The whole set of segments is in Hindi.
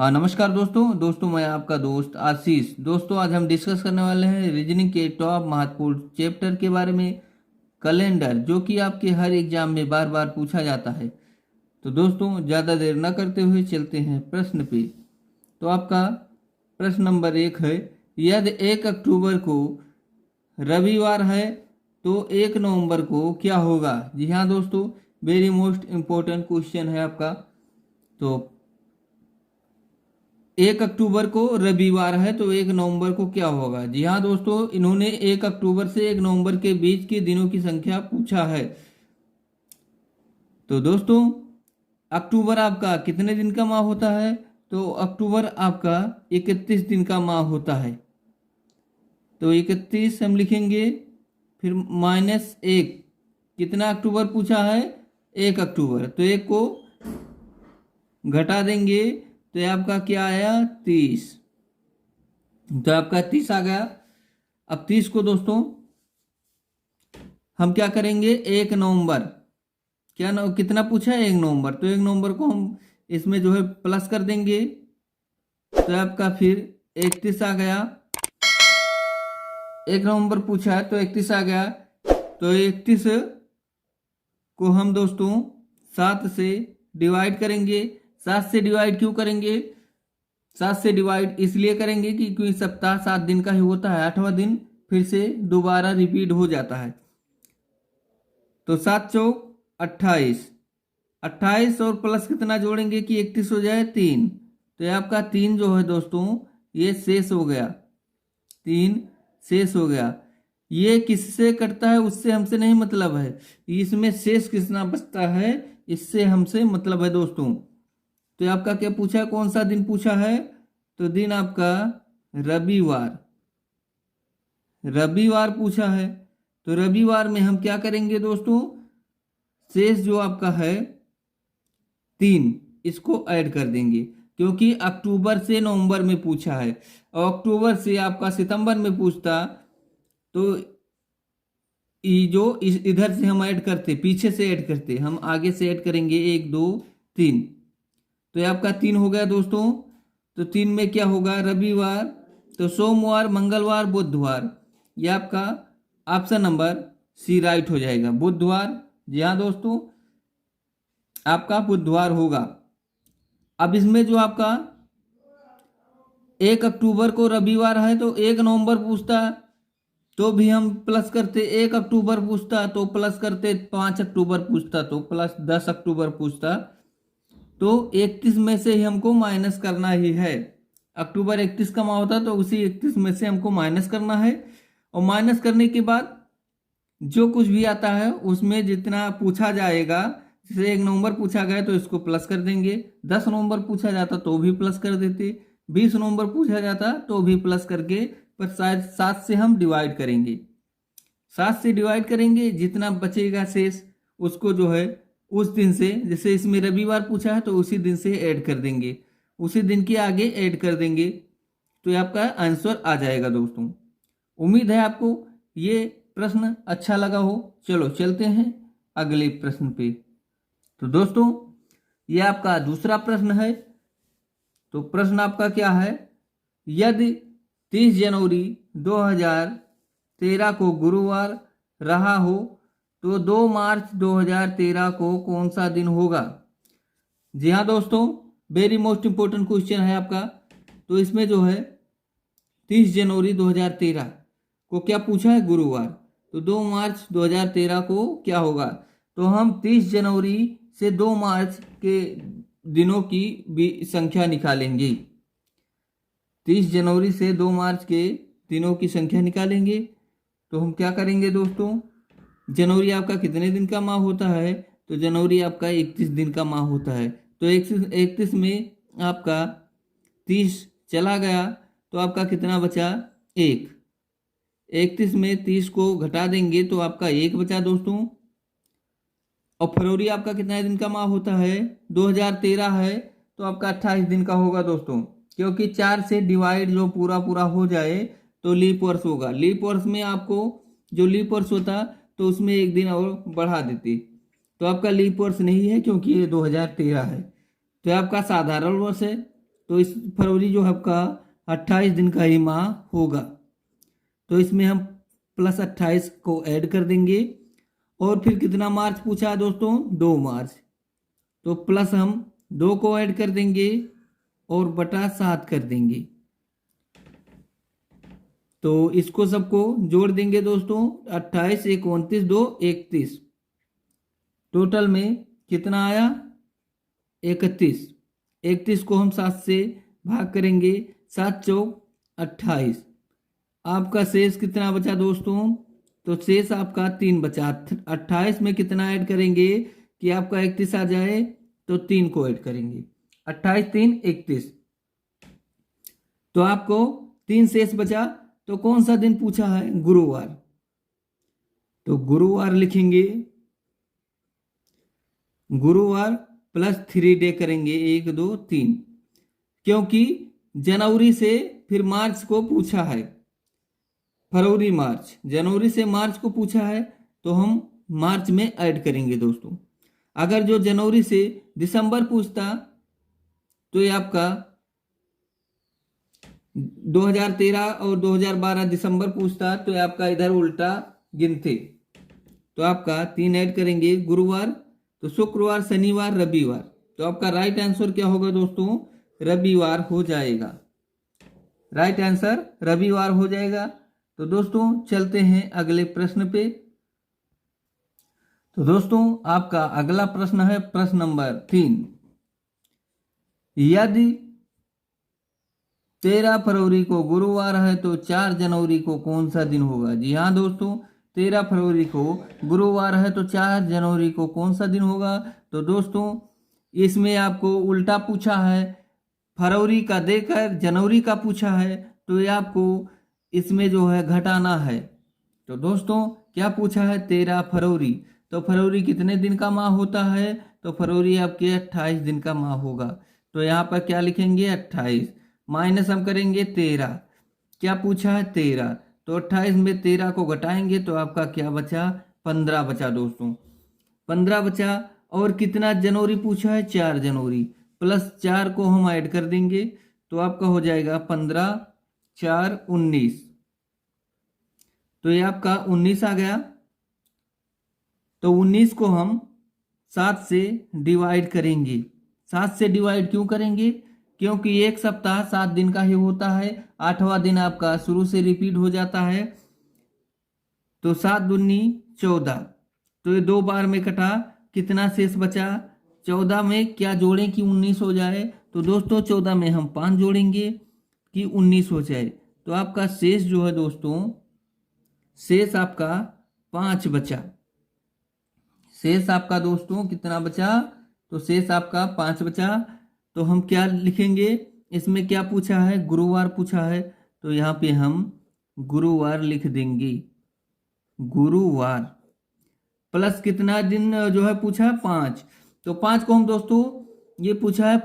हाँ नमस्कार दोस्तों मैं आपका दोस्त आशीष। दोस्तों आज हम डिस्कस करने वाले हैं रीजनिंग के टॉप महत्वपूर्ण चैप्टर के बारे में। कैलेंडर जो कि आपके हर एग्जाम में बार बार पूछा जाता है। तो दोस्तों ज़्यादा देर न करते हुए चलते हैं प्रश्न पे। तो आपका प्रश्न नंबर 1 है, यदि 1 अक्टूबर को रविवार है तो 1 नवंबर को क्या होगा। जी हाँ दोस्तों, वेरी मोस्ट इम्पोर्टेंट क्वेश्चन है आपका। तो 1 अक्टूबर को रविवार है तो 1 नवंबर को क्या होगा। जी हाँ दोस्तों, इन्होंने 1 अक्टूबर से 1 नवंबर के बीच के दिनों की संख्या पूछा है। तो दोस्तों अक्टूबर आपका कितने दिन का माह होता है, तो अक्टूबर आपका 31 दिन का माह होता है। तो 31 हम लिखेंगे, फिर -1, कितना अक्टूबर पूछा है, 1 अक्टूबर, तो 1 को घटा देंगे तो ये आपका क्या आया, 30। तो आपका 30 आ गया। अब 30 को दोस्तों हम क्या करेंगे, 1 नवंबर, कितना पूछा है, 1 नवंबर, तो 1 नवंबर को हम इसमें जो है प्लस कर देंगे तो आपका फिर 31 आ गया। 1 नवंबर पूछा है तो 31 आ गया। तो 31 को हम दोस्तों 7 से डिवाइड करेंगे। 7 से डिवाइड क्यों करेंगे, 7 से डिवाइड इसलिए करेंगे कि क्योंकि सप्ताह 7 दिन का ही होता है, 8वां दिन फिर से दोबारा रिपीट हो जाता है। तो 7 चौक 28, 28 और प्लस कितना जोड़ेंगे कि 31 हो जाए, 3। तो ये आपका 3 जो है दोस्तों ये शेष हो गया, 3 शेष हो गया। ये किससे कटता है उससे हमसे नहीं मतलब है, इसमें शेष कितना बचता है इससे हमसे मतलब है दोस्तों। तो आपका क्या पूछा है, कौन सा दिन पूछा है, तो दिन आपका रविवार, रविवार पूछा है। तो रविवार में हम क्या करेंगे दोस्तों, शेष जो आपका है 3, इसको ऐड कर देंगे क्योंकि अक्टूबर से नवंबर में पूछा है और अक्टूबर से आपका सितंबर में पूछता तो इधर से हम ऐड करते, पीछे से ऐड करते, हम आगे से ऐड करेंगे 1 2 3। तो ये आपका 3 हो गया दोस्तों। तो 3 में क्या होगा, रविवार, तो सोमवार मंगलवार बुधवार, ये आपका ऑप्शन नंबर सी राइट हो जाएगा, बुधवार। जी हाँ दोस्तों, आपका बुधवार होगा। अब इसमें जो आपका 1 अक्टूबर को रविवार है तो 1 नवंबर पूछता तो भी हम प्लस करते, 1 अक्टूबर पूछता तो प्लस करते, 5 अक्टूबर पूछता तो प्लस, 10 अक्टूबर पूछता तो 31 में से ही हमको माइनस करना ही है। अक्टूबर 31 का माह होता तो उसी 31 में से हमको माइनस करना है। और माइनस करने के बाद जो कुछ भी आता है उसमें जितना पूछा जाएगा, जैसे 1 नवंबर पूछा गया तो इसको प्लस कर देंगे, 10 नवंबर पूछा जाता तो भी प्लस कर देते, 20 नवंबर पूछा जाता तो भी प्लस करके, पर शायद 7 से हम डिवाइड करेंगे, 7 से डिवाइड करेंगे, जितना बचेगा शेष उसको जो है उस दिन से, जैसे इसमें रविवार पूछा है तो उसी दिन से ऐड कर देंगे, उसी दिन के आगे ऐड कर देंगे, तो ये आपका आंसर आ जाएगा दोस्तों। उम्मीद है आपको ये प्रश्न अच्छा लगा हो। चलो चलते हैं अगले प्रश्न पे। तो दोस्तों ये आपका दूसरा प्रश्न है। तो प्रश्न आपका क्या है, यदि 30 जनवरी 2013 को गुरुवार रहा हो तो 2 मार्च 2013 को कौन सा दिन होगा। जी हाँ दोस्तों, वेरी मोस्ट इंपोर्टेंट क्वेश्चन है आपका। तो इसमें जो है 30 जनवरी 2013 को क्या पूछा है, गुरुवार, तो 2 मार्च 2013 को क्या होगा। तो हम 30 जनवरी से 2 मार्च के दिनों की भी संख्या निकालेंगे, 30 जनवरी से 2 मार्च के दिनों की संख्या निकालेंगे। तो हम क्या करेंगे दोस्तों, जनवरी आपका कितने दिन का माह होता है, तो जनवरी आपका 31 दिन का माह होता है। तो 31 में आपका 30 चला गया तो आपका कितना बचा, 1। 31 में 30 को घटा देंगे तो आपका 1 बचा दोस्तों। और फरवरी आपका कितना दिन का माह होता है, 2013 है तो आपका 28 दिन का होगा दोस्तों, क्योंकि 4 से डिवाइड जो पूरा पूरा हो जाए तो लीप वर्ष होगा। लीप वर्ष में आपको जो लीप वर्ष होता तो उसमें 1 दिन और बढ़ा देते, तो आपका लीप वर्ष नहीं है क्योंकि ये 2013 है। तो आपका साधारण वर्ष है तो इस फरवरी जो है आपका 28 दिन का ही माह होगा। तो इसमें हम +28 को ऐड कर देंगे। और फिर कितना मार्च पूछा है दोस्तों? 2 मार्च। तो प्लस हम 2 को ऐड कर देंगे और बटा 7 कर देंगे। तो इसको सबको जोड़ देंगे दोस्तों। 28 1 29 2 31, टोटल में कितना आया? 31। 31 को हम 7 से भाग करेंगे, 7 चौक 28। आपका शेष कितना बचा दोस्तों? तो शेष आपका 3 बचा। 28 में कितना ऐड करेंगे कि आपका 31 आ जाए? तो 3 को ऐड करेंगे। 28 3 31, तो आपको 3 शेष बचा। तो कौन सा दिन पूछा है? गुरुवार। तो गुरुवार लिखेंगे। गुरुवार +3 डे करेंगे, 1 2 3, क्योंकि जनवरी से फिर मार्च को पूछा है। फरवरी मार्च, जनवरी से मार्च को पूछा है तो हम मार्च में ऐड करेंगे दोस्तों। अगर जो जनवरी से दिसंबर पूछता तो ये आपका 2013 और 2012 दिसंबर पूछता तो ये आपका इधर उल्टा गिनते। तो आपका 3 ऐड करेंगे। गुरुवार, तो शुक्रवार शनिवार रविवार, तो आपका राइट आंसर क्या होगा दोस्तों? रविवार हो जाएगा। राइट आंसर रविवार हो जाएगा। तो दोस्तों चलते हैं अगले प्रश्न पे। तो दोस्तों आपका अगला प्रश्न है प्रश्न नंबर 3। यदि 13 फरवरी को गुरुवार है तो 4 जनवरी को कौन सा दिन होगा? जी हाँ दोस्तों, 13 फरवरी को गुरुवार है तो 4 जनवरी को कौन सा दिन होगा? तो दोस्तों इसमें आपको उल्टा पूछा है, फरवरी का देकर जनवरी का पूछा है, तो ये आपको इसमें जो है घटाना है। तो दोस्तों क्या पूछा है? 13 फरवरी, तो फरवरी कितने दिन का माह होता है? तो फरवरी आपके 28 दिन का माह होगा। तो यहाँ पर क्या लिखेंगे? 28 माइनस हम करेंगे 13। क्या पूछा है? 13, तो 28 में 13 को घटाएंगे तो आपका क्या बचा? 15 बचा दोस्तों, 15 बचा। और कितना जनवरी पूछा है? 4 जनवरी, +4 को हम ऐड कर देंगे तो आपका हो जाएगा 15 4 19, तो ये आपका 19 आ गया। तो 19 को हम 7 से डिवाइड करेंगे। 7 से डिवाइड क्यों करेंगे? क्योंकि एक सप्ताह 7 दिन का ही होता है, 8वां दिन आपका शुरू से रिपीट हो जाता है। तो 7 दूनी 14, तो ये 2 बार में कटा, कितना शेष बचा? 14 में क्या जोड़ें कि 19 हो जाए? तो दोस्तों 14 में हम 5 जोड़ेंगे कि 19 हो जाए। तो आपका शेष जो है दोस्तों, शेष आपका 5 बचा। शेष आपका दोस्तों कितना बचा? तो शेष आपका 5 बचा। तो हम क्या लिखेंगे? इसमें क्या पूछा है? गुरुवार पूछा है, तो यहाँ पे हम गुरुवार लिख देंगे। गुरुवार प्लस कितना दिन जो है पूछा है? 5। तो 5 को हम दोस्तों, ये पूछा है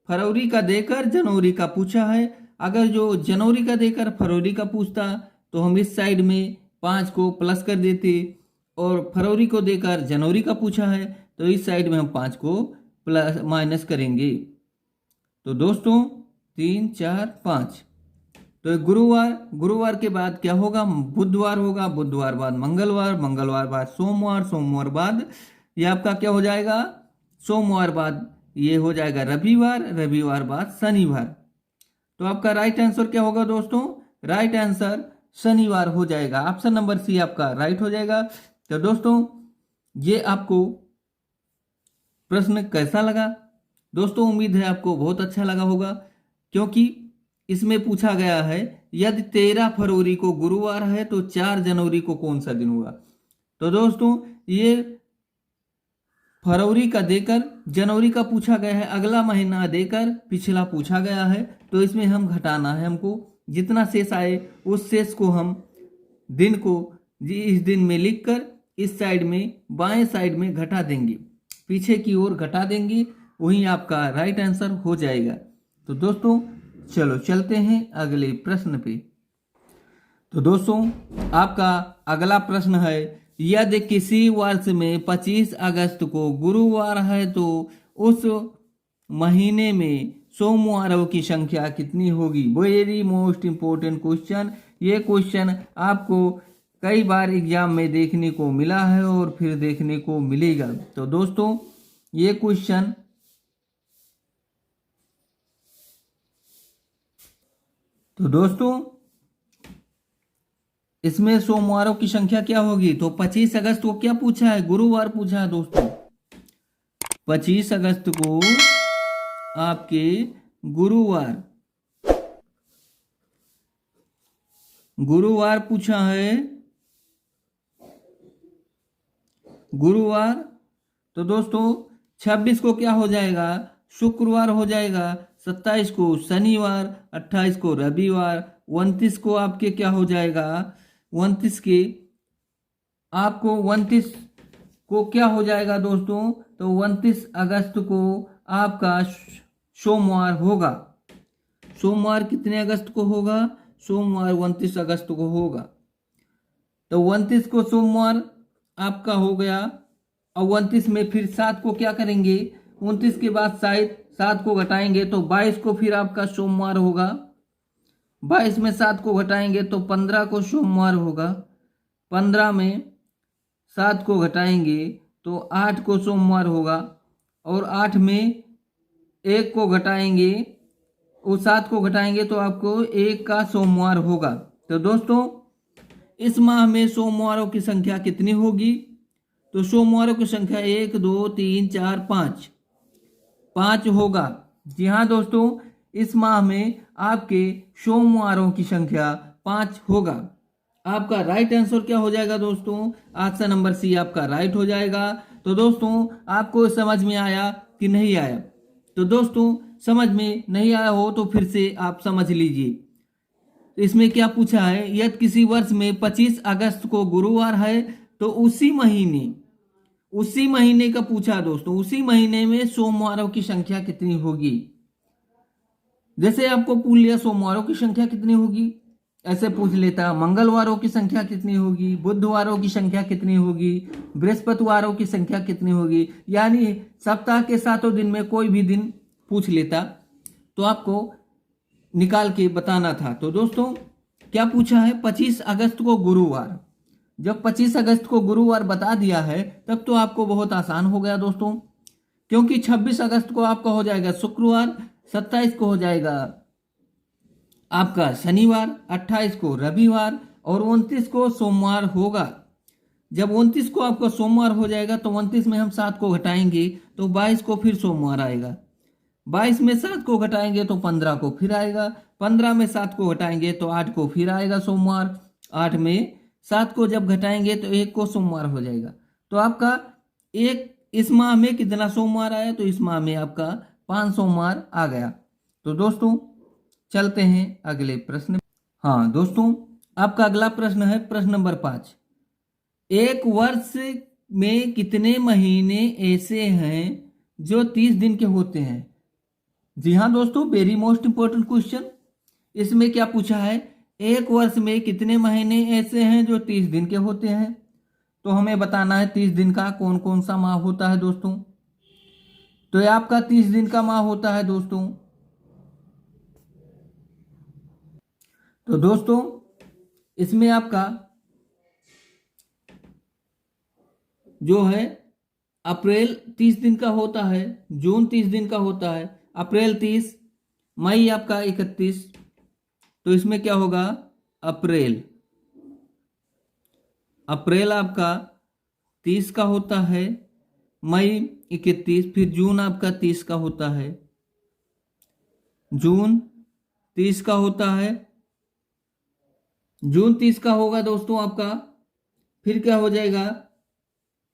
फरवरी का देकर जनवरी का पूछा है। अगर जो जनवरी का देकर फरवरी का पूछता तो हम इस साइड में 5 को प्लस कर देते, और फरवरी को देकर जनवरी का पूछा है तो इस साइड में हम 5 को प्लस माइनस करेंगे। तो दोस्तों 3 4 5, तो गुरुवार के बाद क्या होगा? बुधवार होगा, बुधवार बाद मंगलवार, मंगलवार बाद सोमवार, सोमवार बाद ये आपका क्या हो जाएगा? सोमवार बाद ये हो जाएगा रविवार, रविवार बाद शनिवार। तो आपका राइट आंसर क्या होगा दोस्तों? राइट आंसर शनिवार हो जाएगा। ऑप्शन नंबर सी आपका राइट हो जाएगा। तो दोस्तों ये आपको प्रश्न कैसा लगा? दोस्तों उम्मीद है आपको बहुत अच्छा लगा होगा, क्योंकि इसमें पूछा गया है यदि 13 फरवरी को गुरुवार है तो 4 जनवरी को कौन सा दिन होगा। तो दोस्तों ये फरवरी का देकर जनवरी का पूछा गया है, अगला महीना देकर पिछला पूछा गया है, तो इसमें हम घटाना है। हमको जितना शेष आए उस शेष को हम दिन को इस दिन में लिखकर इस साइड में बाएं साइड में घटा देंगे, पीछे की ओर घटा देंगे, वही आपका राइट आंसर हो जाएगा। तो दोस्तों चलो चलते हैं अगले प्रश्न पे। तो दोस्तों आपका अगला प्रश्न है, यदि किसी वर्ष में 25 अगस्त को गुरुवार है तो उस महीने में सोमवारों की संख्या कितनी होगी। Very most important question. ये क्वेश्चन आपको कई बार एग्जाम में देखने को मिला है और फिर देखने को मिलेगा। तो दोस्तों ये क्वेश्चन इसमें सोमवारों की संख्या क्या होगी। तो 25 अगस्त को क्या पूछा है, गुरुवार पूछा है दोस्तों। 25 अगस्त को आपके गुरुवार पूछा है, गुरुवार। तो दोस्तों 26 को क्या हो जाएगा, शुक्रवार हो जाएगा। 27 को शनिवार, 28 को रविवार, 29 को आपके क्या हो जाएगा, 29 के आपको 29 को क्या हो जाएगा दोस्तों। तो 29 अगस्त को आपका सोमवार होगा। सोमवार कितने अगस्त को होगा, सोमवार 29 अगस्त को होगा। तो 29 को सोमवार आपका हो गया। और 29 में फिर 7 को क्या करेंगे, 29 के बाद शायद 7 को घटाएंगे तो 22 को फिर आपका सोमवार होगा। 22 में 7 को घटाएंगे तो 15 को सोमवार होगा। 15 में 7 को घटाएंगे तो 8 को सोमवार होगा। और 8 में 1 को घटाएंगे, उस 7 को घटाएंगे तो आपको 1 का सोमवार होगा। तो दोस्तों इस माह में सोमवारों की संख्या कितनी होगी। तो सोमवारों की संख्या 1 2 3 4 5 होगा। जी हाँ दोस्तों, इस माह में आपके सोमवारों की संख्या 5 होगा। आपका राइट आंसर क्या हो जाएगा दोस्तों, ऑप्शन नंबर सी आपका राइट हो जाएगा। तो दोस्तों आपको समझ में आया कि नहीं आया। तो दोस्तों समझ में नहीं आया हो तो फिर से आप समझ लीजिए। तो इसमें क्या पूछा है, यदि किसी वर्ष में 25 अगस्त को गुरुवार है तो उसी महीने का पूछा दोस्तों, उसी महीने में सोमवारों की संख्या कितनी होगी। जैसे आपको पूछ लिया सोमवारों की संख्या कितनी होगी, ऐसे पूछ लेता मंगलवारों की संख्या कितनी होगी, बुधवारों की संख्या कितनी होगी, बृहस्पतिवारों की संख्या कितनी होगी। यानी सप्ताह के 7 दिन में कोई भी दिन पूछ लेता तो आपको निकाल के बताना था। तो दोस्तों क्या पूछा है, 25 अगस्त को गुरुवार। जब 25 अगस्त को गुरुवार बता दिया है तब तो आपको बहुत आसान हो गया दोस्तों, क्योंकि 26 अगस्त को आपका हो जाएगा शुक्रवार, 27 को हो जाएगा आपका शनिवार, 28 को रविवार और 29 को सोमवार होगा। जब 29 को आपका सोमवार हो जाएगा तो 29 में हम 7 को घटाएंगे तो 22 को फिर सोमवार आएगा। 22 में 7 को घटाएंगे तो 15 को फिर आएगा। 15 में 7 को घटाएंगे तो 8 को फिर आएगा सोमवार। 8 में 7 को जब घटाएंगे तो 1 को सोमवार हो जाएगा। तो आपका एक इस माह में कितना सोमवार आया, तो इस माह में आपका 5 सोमवार आ गया। तो दोस्तों चलते हैं अगले प्रश्न। हाँ दोस्तों, आपका अगला प्रश्न है प्रश्न नंबर 5। एक वर्ष में कितने महीने ऐसे हैं जो 30 दिन के होते हैं। जी हाँ दोस्तों, वेरी मोस्ट इंपोर्टेंट क्वेश्चन। इसमें क्या पूछा है, एक वर्ष में कितने महीने ऐसे हैं जो 30 दिन के होते हैं। तो हमें बताना है 30 दिन का कौन कौन सा माह होता है दोस्तों। तो ये आपका 30 दिन का माह होता है दोस्तों। तो दोस्तों इसमें आपका जो है अप्रैल 30 दिन का होता है, जून 30 दिन का होता है, अप्रैल 30, मई आपका 31। तो इसमें क्या होगा, अप्रैल आपका 30 का होता है, मई 31, फिर जून आपका 30 का होता है, जून 30 का होता है, जून 30 का होगा दोस्तों आपका। फिर क्या हो जाएगा,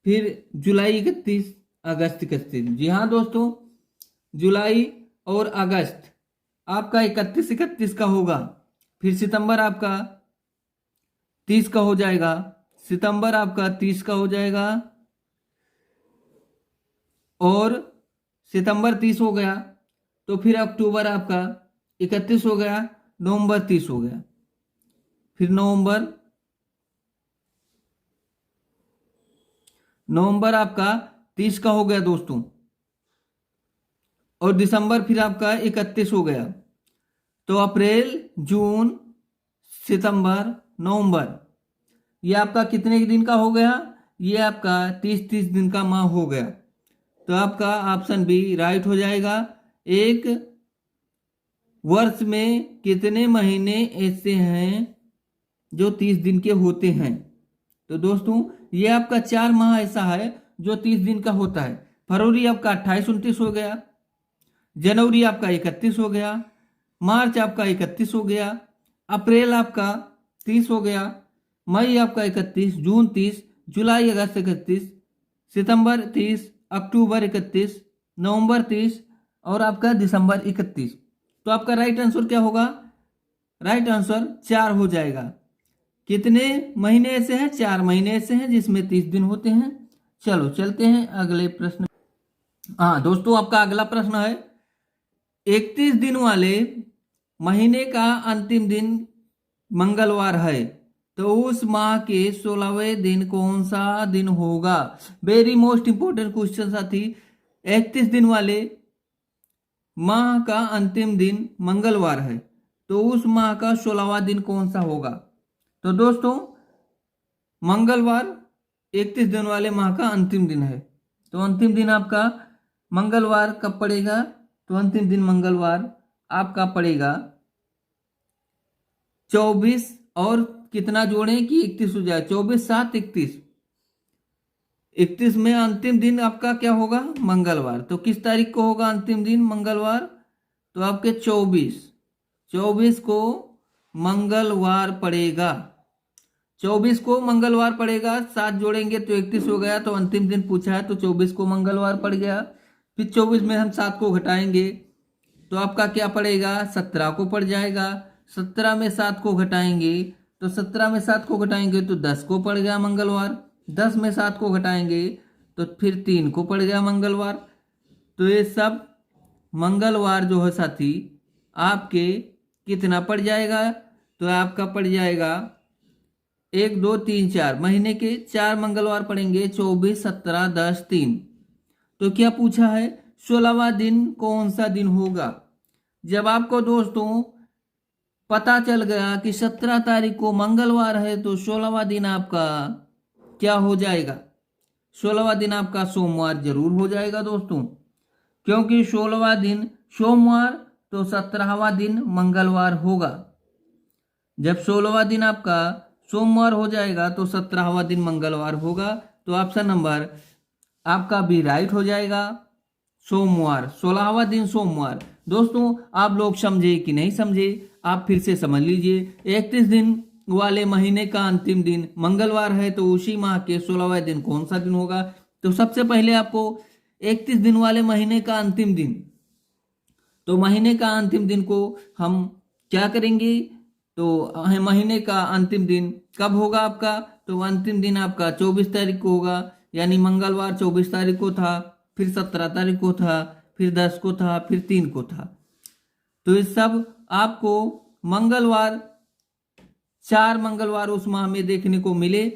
फिर जुलाई 31, अगस्त 31। जी हाँ दोस्तों, जुलाई और अगस्त आपका 31 का होगा। फिर सितंबर आपका 30 का हो जाएगा, सितंबर आपका 30 का हो जाएगा। और सितंबर 30 हो गया तो फिर अक्टूबर आपका 31 हो गया, नवंबर 30 हो गया, फिर नवंबर आपका 30 का हो गया दोस्तों। और दिसंबर फिर आपका 31 हो गया। तो अप्रैल, जून, सितंबर, नवंबर, ये आपका कितने दिन का हो गया? ये आपका 30-30 दिन का माह हो गया। तो आपका ऑप्शन बी राइट हो जाएगा। एक वर्ष में कितने महीने ऐसे हैं जो 30 दिन के होते हैं? तो दोस्तों ये आपका 4 माह ऐसा है जो 30 दिन का होता है। फरवरी आपका 28-29 हो गया, जनवरी आपका 31 हो गया, मार्च आपका 31 हो गया, अप्रैल आपका 30 हो गया, मई आपका 31, जून 30, जुलाई अगस्त 31, सितंबर 30, अक्टूबर 31, नवंबर 30 और आपका दिसंबर 31। तो आपका राइट आंसर क्या होगा? राइट आंसर 4 हो जाएगा। कितने महीने ऐसे हैं? 4 महीने ऐसे हैं जिसमें 30 दिन होते हैं। चलो चलते हैं अगले प्रश्न। हाँ दोस्तों, आपका अगला प्रश्न है 31 दिन वाले महीने का अंतिम दिन मंगलवार है, तो उस माह के 16वें दिन कौन सा दिन होगा? वेरी मोस्ट इंपोर्टेंट क्वेश्चन साथी। 31 दिन वाले माह का अंतिम दिन मंगलवार है, तो उस माह का 16वां दिन कौन सा होगा? तो दोस्तों मंगलवार 31 दिन वाले माह का अंतिम दिन है। तो अंतिम दिन आपका मंगलवार कब पड़ेगा? तो अंतिम दिन मंगलवार आपका पड़ेगा 24 और कितना जोड़ें कि 31 हो जाए? 24 7 31। 31 में अंतिम दिन आपका क्या होगा? मंगलवार। तो किस तारीख को होगा अंतिम दिन मंगलवार? तो आपके 24 को मंगलवार पड़ेगा। 24 को मंगलवार पड़ेगा, 7 जोड़ेंगे तो 31 हो गया। तो अंतिम दिन पूछा है तो 24 को मंगलवार पड़ गया। फिर 24 में हम 7 को घटाएंगे तो आपका क्या पड़ेगा? 17 को पड़ जाएगा। 17 में 7 को घटाएंगे तो 17 में 7 को घटाएंगे तो 10 को पड़ गया मंगलवार। 10 में 7 को घटाएंगे तो फिर 3 को पड़ गया मंगलवार। तो ये सब मंगलवार जो है साथी आपके कितना पड़ जाएगा? तो आपका पड़ जाएगा 1 2 3 4 महीने के 4 मंगलवार पड़ेंगे। 24 17 10 3। तो क्या पूछा है? 16वां दिन कौन सा दिन होगा? जब आपको दोस्तों पता चल गया कि 17 तारीख को मंगलवार है तो 16वां दिन आपका क्या हो जाएगा? 16वां दिन आपका सोमवार जरूर हो जाएगा दोस्तों, क्योंकि 16वां दिन सोमवार तो 17वां दिन मंगलवार होगा। जब 16वां दिन आपका सोमवार हो जाएगा तो 17वां दिन मंगलवार होगा। तो ऑप्शन नंबर आपका भी राइट हो जाएगा, सोमवार। 16वां दिन सोमवार। दोस्तों आप लोग समझे कि नहीं समझे? आप फिर से समझ लीजिए। 31 दिन वाले महीने का अंतिम दिन मंगलवार है, तो उसी माह के 16वां दिन कौन सा दिन होगा? तो सबसे पहले आपको 31 दिन वाले महीने का अंतिम दिन, तो महीने का अंतिम दिन को हम क्या करेंगे? तो महीने का अंतिम दिन कब होगा आपका? तो अंतिम दिन आपका 24 तारीख को होगा, यानी मंगलवार 24 तारीख को था, फिर 17 तारीख को था, फिर 10 को था, फिर 3 को था। तो ये सब आपको मंगलवार 4 मंगलवार उस माह में देखने को मिले।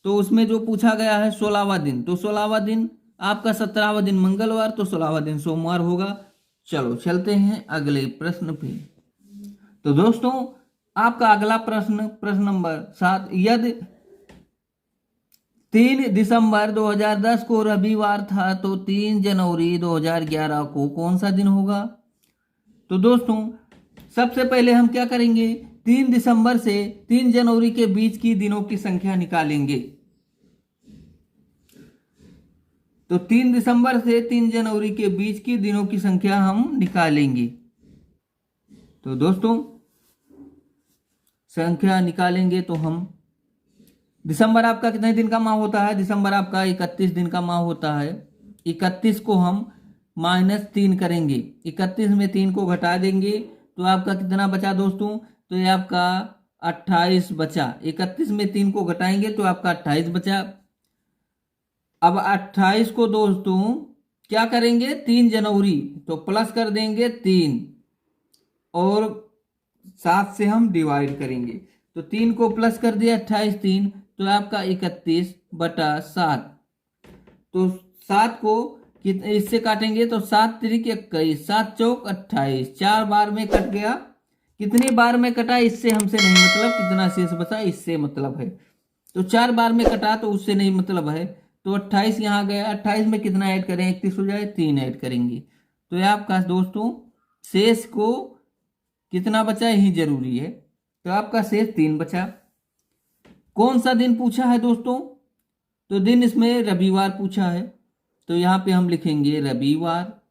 तो उसमें जो पूछा गया है 16वां दिन, तो 16वां दिन आपका 17वां दिन मंगलवार, तो 16वां दिन सोमवार होगा। चलो चलते हैं अगले प्रश्न पे। तो दोस्तों आपका अगला प्रश्न नंबर 7। यदि 3 दिसंबर 2010 को रविवार था तो 3 जनवरी 2011 को कौन सा दिन होगा? तो दोस्तों सबसे पहले हम क्या करेंगे? 3 दिसंबर से 3 जनवरी के बीच की दिनों की संख्या निकालेंगे। तो 3 दिसंबर से 3 जनवरी के बीच की दिनों की संख्या हम निकालेंगे। तो दोस्तों संख्या निकालेंगे तो हम, दिसंबर आपका कितने दिन का माह होता है? दिसंबर आपका 31 दिन का माह होता है। 31 को हम -3 करेंगे, 31 में 3 को घटा देंगे तो आपका कितना बचा दोस्तों? तो ये आपका 28 बचा। 31 में 3 को घटाएंगे तो आपका 28 बचा। अब 28 को दोस्तों क्या करेंगे? 3 जनवरी तो प्लस कर देंगे 3 और 7 से हम डिवाइड करेंगे। तो 3 को प्लस कर दिया 28 3, तो आपका 31/7। तो 7 को इससे काटेंगे तो 7 त्रिक 21, 7 चौक 28, 4 बार में कट गया। कितनी बार में कटा इससे हमसे नहीं मतलब, कितना शेष बचा इससे मतलब है। तो 4 बार में कटा तो उससे नहीं मतलब है। तो 28 यहाँ गया, 28 में कितना ऐड करें, 31 हो जाए, 3 ऐड करेंगे। तो ये आपका दोस्तों शेष को कितना बचा यही जरूरी है। तो आपका शेष 3 बचा। कौन सा दिन पूछा है दोस्तों, तो दिन इसमें रविवार पूछा है। तो यहाँ पे हम लिखेंगे रविवार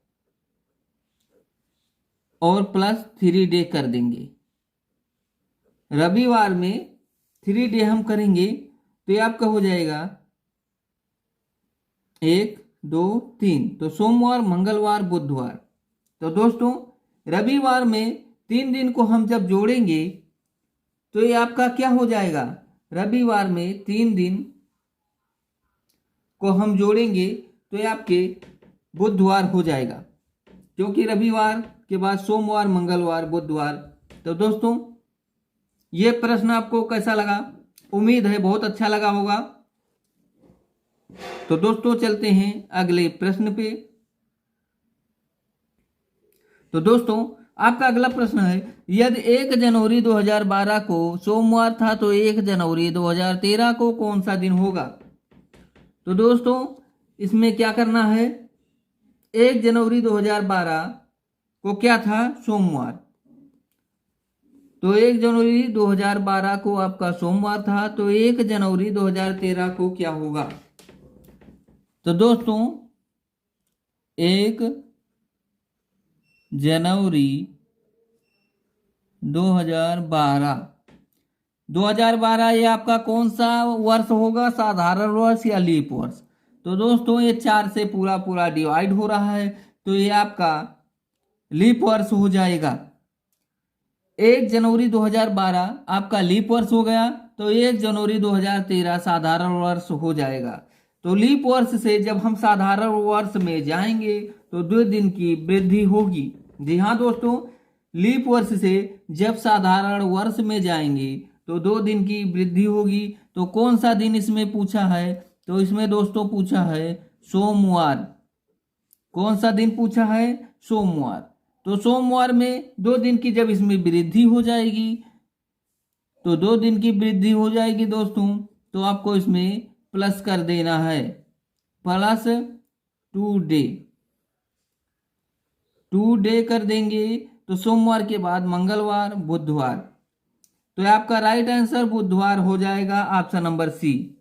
और प्लस 3 डे कर देंगे। रविवार में 3 डे हम करेंगे तो ये आपका हो जाएगा 1 2 3। तो सोमवार मंगलवार बुधवार। तो दोस्तों रविवार में 3 दिन को हम जब जोड़ेंगे तो ये आपका क्या हो जाएगा, रविवार में 3 दिन को हम जोड़ेंगे तो ये आपके बुधवार हो जाएगा, क्योंकि रविवार के बाद सोमवार मंगलवार बुधवार। तो दोस्तों ये प्रश्न आपको कैसा लगा, उम्मीद है बहुत अच्छा लगा होगा। तो दोस्तों चलते हैं अगले प्रश्न पे। तो दोस्तों आपका अगला प्रश्न है, यदि 1 जनवरी 2012 को सोमवार था तो 1 जनवरी 2013 को कौन सा दिन होगा। तो दोस्तों इसमें क्या करना है, 1 जनवरी 2012 को क्या था, सोमवार। तो 1 जनवरी 2012 को आपका सोमवार था, तो 1 जनवरी 2013 को क्या होगा। तो दोस्तों 1 जनवरी 2012 ये आपका कौन सा वर्ष होगा, साधारण वर्ष या लीप वर्ष। तो दोस्तों ये 4 से पूरा पूरा डिवाइड हो रहा है, तो ये आपका लीप वर्ष हो जाएगा। 1 जनवरी 2012 आपका लीप वर्ष हो गया, तो 1 जनवरी 2013 साधारण वर्ष हो जाएगा। तो लीप वर्ष से जब हम साधारण वर्ष में जाएंगे तो 2 दिन की वृद्धि होगी। जी हाँ दोस्तों, लीप वर्ष से जब साधारण वर्ष में जाएंगे तो 2 दिन की वृद्धि होगी। तो कौन सा दिन इसमें पूछा है, तो इसमें दोस्तों पूछा है सोमवार। कौन सा दिन पूछा है, सोमवार। तो सोमवार में 2 दिन की जब इसमें वृद्धि हो जाएगी, तो 2 दिन की वृद्धि हो जाएगी दोस्तों, तो आपको इसमें प्लस कर देना है, प्लस 2 डे। 2 डे कर देंगे तो सोमवार के बाद मंगलवार बुधवार। तो आपका राइट आंसर बुधवार हो जाएगा, ऑप्शन नंबर सी।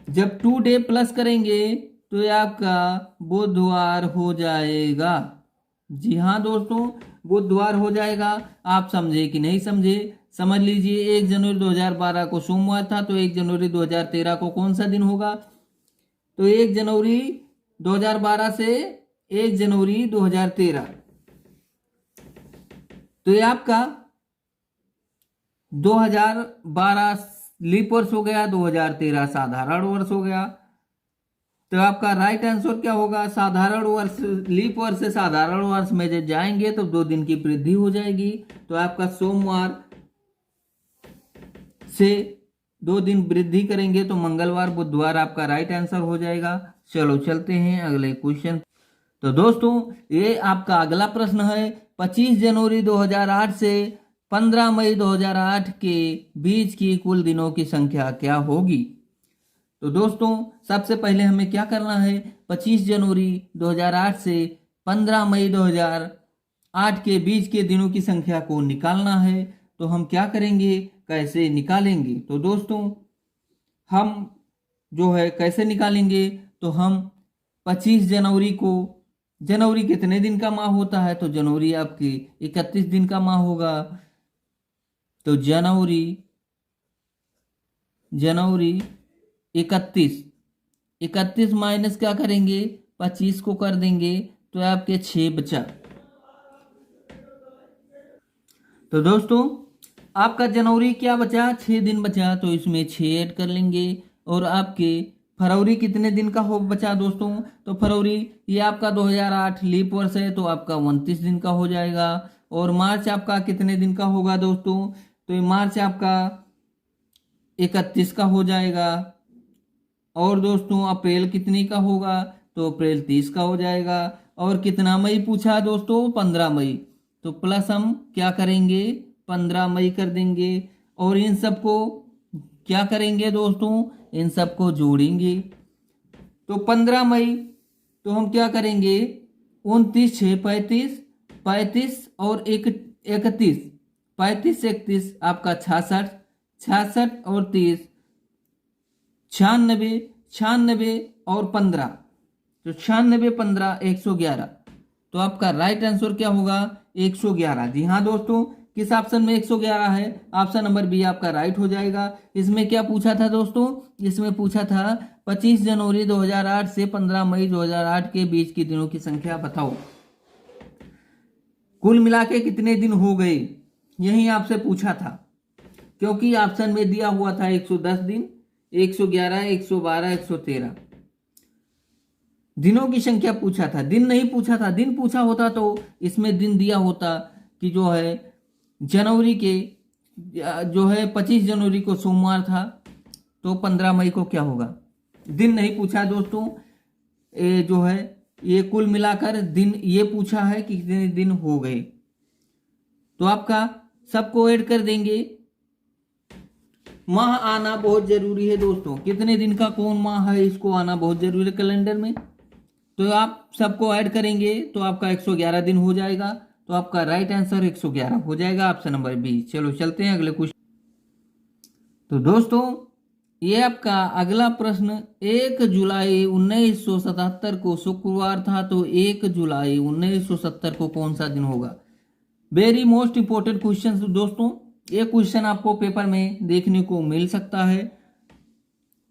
जब 2 डे प्लस करेंगे तो ये आपका बुधवार हो जाएगा। जी हाँ दोस्तों बुधवार हो जाएगा। आप समझे कि नहीं समझे, समझ लीजिए। 1 जनवरी 2012 को सोमवार था, तो 1 जनवरी 2013 को कौन सा दिन होगा। तो 1 जनवरी 2012 से 1 जनवरी 2013, तो ये आपका 2012 लीप वर्ष हो गया, 2013 साधारण वर्ष हो गया। तो आपका राइट आंसर क्या होगा, साधारण वर्ष, लीप वर्ष से साधारण वर्ष में जब जाएंगे तो 2 दिन की वृद्धि हो जाएगी। तो आपका सोमवार से 2 दिन वृद्धि करेंगे तो मंगलवार बुधवार आपका राइट आंसर हो जाएगा। चलो चलते हैं अगले क्वेश्चन। तो दोस्तों ये आपका अगला प्रश्न है, 25 जनवरी 2008 से 15 मई 2008 के बीच की कुल दिनों की संख्या क्या होगी। तो दोस्तों सबसे पहले हमें क्या करना है, 25 जनवरी 2008 से 15 मई 2008 के बीच के दिनों की संख्या को निकालना है। तो हम क्या करेंगे, कैसे निकालेंगे। तो दोस्तों हम जो है कैसे निकालेंगे, तो हम 25 जनवरी को, जनवरी कितने दिन का माह होता है, तो जनवरी आपकी 31 दिन का माह होगा। तो जनवरी 31 माइनस क्या करेंगे, 25 को कर देंगे, तो आपके 6 बचा। तो दोस्तों आपका जनवरी क्या बचा, 6 दिन बचा, तो इसमें 6 ऐड कर लेंगे। और आपके फरवरी कितने दिन का हो बचा दोस्तों, तो फरवरी ये आपका 2008 लीप वर्ष है, तो आपका 29 दिन का हो जाएगा। और मार्च आपका कितने दिन का होगा दोस्तों, तो ये मार्च आपका 31 का हो जाएगा। और दोस्तों अप्रैल कितने का होगा, तो अप्रैल 30 का हो जाएगा। और कितना मई पूछा दोस्तों, 15 मई। तो प्लस हम क्या करेंगे, 15 मई कर देंगे। और इन सबको क्या करेंगे दोस्तों, इन सबको जोड़ेंगे। तो 15 मई, तो हम क्या करेंगे, 29 6 35, 35 और 31, 35 31 आपका 66, 66 और 30 96, 96 और 15, तो 96 15 111। तो आपका राइट आंसर क्या होगा, 111। जी हाँ दोस्तों, किस ऑप्शन में 111 है, ऑप्शन नंबर बी आपका राइट हो जाएगा। इसमें क्या पूछा था दोस्तों, इसमें पूछा था 25 जनवरी 2008 से 15 मई 2008 के बीच के दिनों की संख्या बताओ। कुल मिला के कितने दिन हो गए, यही आपसे पूछा था, क्योंकि ऑप्शन में दिया हुआ था 110 दिन, 111, 112, 113 दिनों की संख्या पूछा था, दिन नहीं पूछा था। दिन पूछा होता तो इसमें दिन दिया होता कि जो है जनवरी के जो है 25 जनवरी को सोमवार था, तो 15 मई को क्या होगा। दिन नहीं पूछा दोस्तों, जो है ये कुल मिलाकर दिन ये पूछा है कि कितने दिन हो गए। तो आपका सबको ऐड कर देंगे। माह आना बहुत जरूरी है दोस्तों, कितने दिन का कौन माह है, इसको आना बहुत जरूरी है कैलेंडर में। तो आप सबको ऐड करेंगे तो आपका 111 दिन हो जाएगा। तो आपका राइट आंसर 111 हो जाएगा, ऑप्शन नंबर बी। चलो चलते हैं अगले क्वेश्चन। तो दोस्तों ये आपका अगला प्रश्न 1 जुलाई 1977 को शुक्रवार था, तो 1 जुलाई 1970 को कौन सा दिन होगा। वेरी मोस्ट इंपोर्टेंट क्वेश्चन दोस्तों, ये क्वेश्चन आपको पेपर में देखने को मिल सकता है।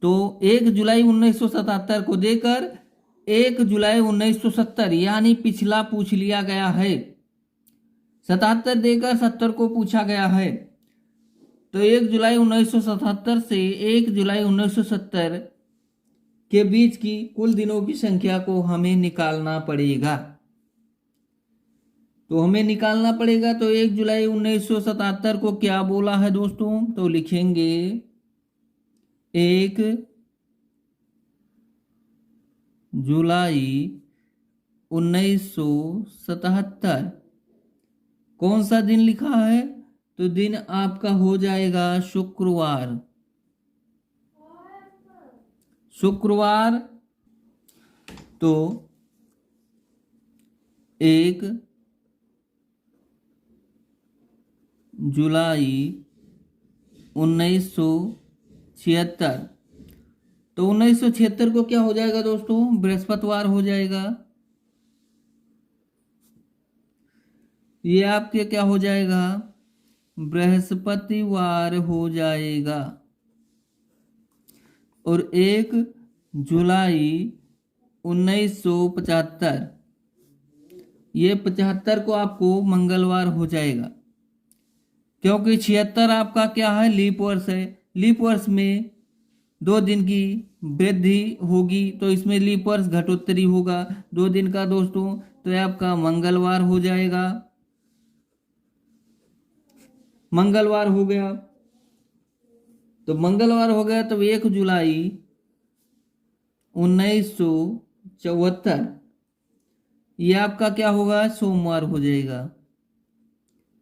तो 1 जुलाई 1977 को देकर 1 जुलाई 1970 यानी पिछला पूछ लिया गया है। 77 देकर 70 को पूछा गया है, तो 1 जुलाई 1977 से 1 जुलाई 1970 के बीच की कुल दिनों की संख्या को हमें निकालना पड़ेगा। तो हमें निकालना पड़ेगा, तो 1 जुलाई 1977 को क्या बोला है दोस्तों, तो लिखेंगे 1 जुलाई 1977। कौन सा दिन लिखा है, तो दिन आपका हो जाएगा शुक्रवार। शुक्रवार, तो 1 जुलाई 1976, तो 1976 को क्या हो जाएगा दोस्तों, बृहस्पतिवार हो जाएगा। ये आपके क्या हो जाएगा, बृहस्पतिवार हो जाएगा। और 1 जुलाई 1975, ये 75 को आपको मंगलवार हो जाएगा, क्योंकि 76 आपका क्या है, लीप वर्ष है। लीप वर्ष में 2 दिन की वृद्धि होगी, तो इसमें लीप वर्ष घटोत्तरी होगा 2 दिन का दोस्तों, तो ये आपका मंगलवार हो जाएगा। मंगलवार हो गया, तो मंगलवार हो गया, तो 1 जुलाई 1974 ये आपका क्या होगा, सोमवार हो जाएगा।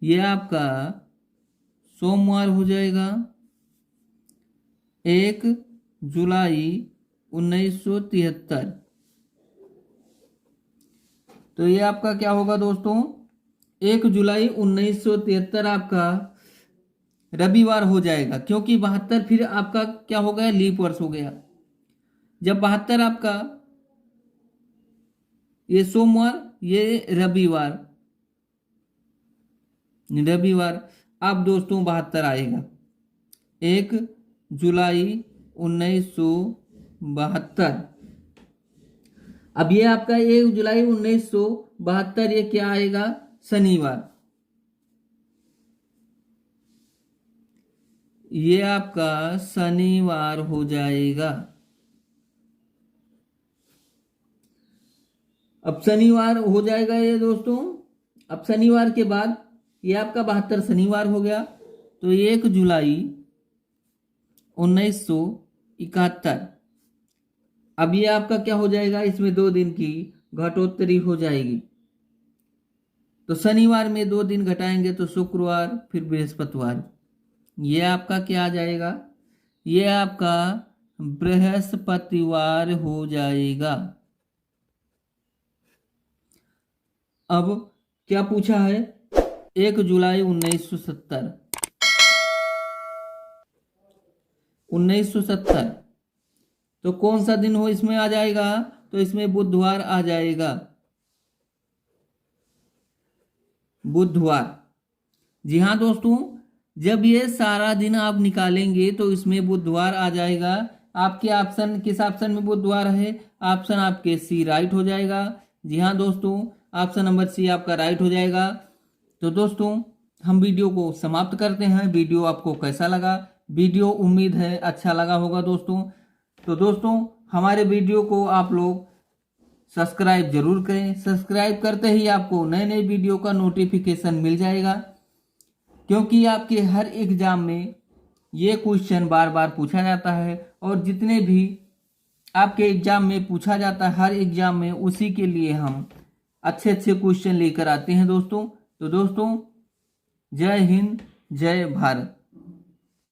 ये आपका सोमवार हो जाएगा 1 जुलाई 1973। तो ये आपका क्या होगा दोस्तों, 1 जुलाई 1973 आपका रविवार हो जाएगा, क्योंकि 72 फिर आपका क्या हो गया, लीप वर्ष हो गया। जब 72 आपका ये सोमवार, ये रविवार, रविवार अब दोस्तों 72 आएगा 1 जुलाई 1972। अब ये आपका 1 जुलाई 1972 ये क्या आएगा, शनिवार। ये आपका शनिवार हो जाएगा। अब शनिवार हो जाएगा ये दोस्तों। अब शनिवार के बाद ये आपका 72 शनिवार हो गया, तो 1 जुलाई 1971 अब ये आपका क्या हो जाएगा, इसमें 2 दिन की घटोत्तरी हो जाएगी। तो शनिवार में 2 दिन घटाएंगे तो शुक्रवार फिर बृहस्पतिवार, ये आपका क्या आ जाएगा, ये आपका बृहस्पतिवार हो जाएगा। अब क्या पूछा है, 1 जुलाई 1970 तो कौन सा दिन हो इसमें आ जाएगा, तो इसमें बुधवार आ जाएगा, बुधवार। जी हाँ दोस्तों, जब ये सारा दिन आप निकालेंगे तो इसमें बुधवार आ जाएगा। आपके ऑप्शन किस ऑप्शन में बुधवार है, ऑप्शन आपके सी राइट हो जाएगा। जी हाँ दोस्तों, ऑप्शन नंबर सी आपका राइट हो जाएगा। तो दोस्तों हम वीडियो को समाप्त करते हैं। वीडियो आपको कैसा लगा, वीडियो उम्मीद है अच्छा लगा होगा दोस्तों। तो दोस्तों हमारे वीडियो को आप लोग सब्सक्राइब जरूर करें। सब्सक्राइब करते ही आपको नए नए वीडियो का नोटिफिकेशन मिल जाएगा, क्योंकि आपके हर एग्जाम में ये क्वेश्चन बार बार पूछा जाता है और जितने भी आपके एग्जाम में पूछा जाता है हर एग्जाम में, उसी के लिए हम अच्छे अच्छे क्वेश्चन लेकर आते हैं दोस्तों। तो दोस्तों जय हिंद, जय भारत।